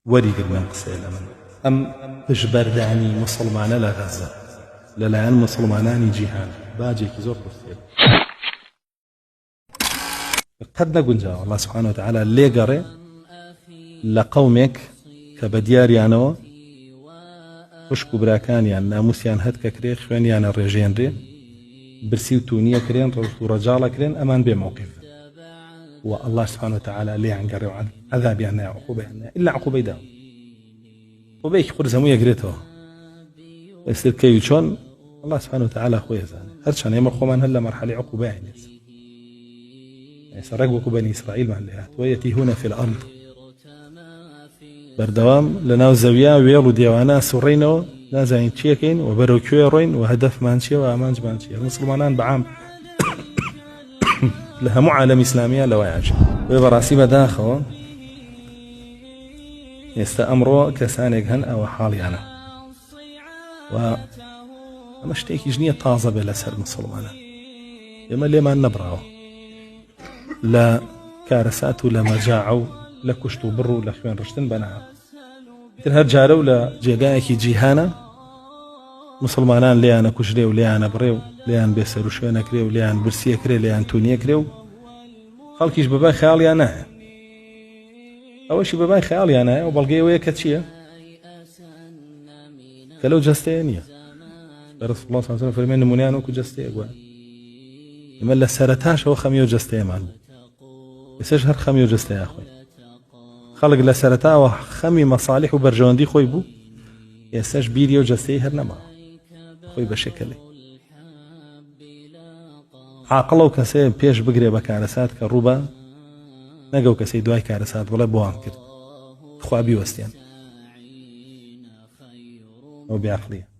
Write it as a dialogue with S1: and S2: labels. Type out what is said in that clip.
S1: وەریگر لەم قسەیە لە من ئەم پشبەردانی مسلمانە لە غەزە لەلایەن مسلمانانی جیهان باجێکی زۆر قورسێ قەت نەگونجاوە الله سبحانه وتعالى لێگەڕێ لە قەومێک کە بە دیاریانەوە خوشک و براکانیان ناموسیان هەت کە کرێ خوێنیانە ڕێژێنرێ برسی و تونیە کرێن ڕۆژ و ڕەجاڵە کرێن ئەمان بێ موقف والله سبحانه وتعالى لێیان گەڕێ و عەذابیان نایە عقوبەیان نایە ئیلا عقوبەی داوە عقوبەیەکی قورس هەموو یەکرێتەوە ئێستر کەوی چۆن الله سبحانه وتعالى خۆی ئەزانێ هەرچەند ئێمە خۆمان هەر لە مەرحەلەی عقوبەیان نێت ئێستا ڕێک وەکو بەنی ئیسرائیلمان لێ هاتووە یەتیهونە فی الأرض بەردەوام لە ناو زەویا وێڵ و دێوانە سوڕێنەوە نازانین چیەکەین و بەرەو کوێ ڕۆین و هەدەفمان چییە و ئامانجمان چییە مسلمانان بەعام لە هەموو عالەمی ئیسلامیە لەوایە وێ بەڕاستی بەداخەوە ئێستا ئەمڕۆ کەسانێک هەن ئەوە حاڵیانە و ئەمە شتێکیش نییە تازە بێ لەسەر مسلمانە ئێمە لێمان نەبراوە لە کارەسات و لە مەجاعە و لە کوشت و بڕ و لە خوێن ڕشتن بەنەها تر هەر جارە و لە جێگایەکی جیهانە مسلمانان لێیانە کوژرێ و لێیانە بڕێ و لێیان بێسەر و شوێنەکرێ و لێیان برسیەکرێ لێیان تونیەکرێ و خەڵکیش بەبای خەیاڵیان نایە ئەوەشی بەبای خەیاڵیان نایە و بەڵگەیەوەیە کە چییە کە لەو جەستەیە نییە رسول الله صلى الله عليه وسلم فەرمێ نمونەیان وەکو جەستەیە گوایە ئێمە لە سەرەتاشەوە خەمی و جەستەیەمان بوو ئێستاش هەر خەمی و جەستەیە خۆی خەڵک لە سەرەتاوە خەمی مەصالح و بەرژەوەندی خۆی بوو ئێستاش بیری و جەستەی هەر نەما خۆی بە شێکەلێ عاقڵە و کەسێ پێش بگرێ بە کارەسات کە ڕووبە نەگە و کەسەی دوای کارەسات بڵێ بۆوان کرد خوا بیوەستیان ئەو بیعقلیە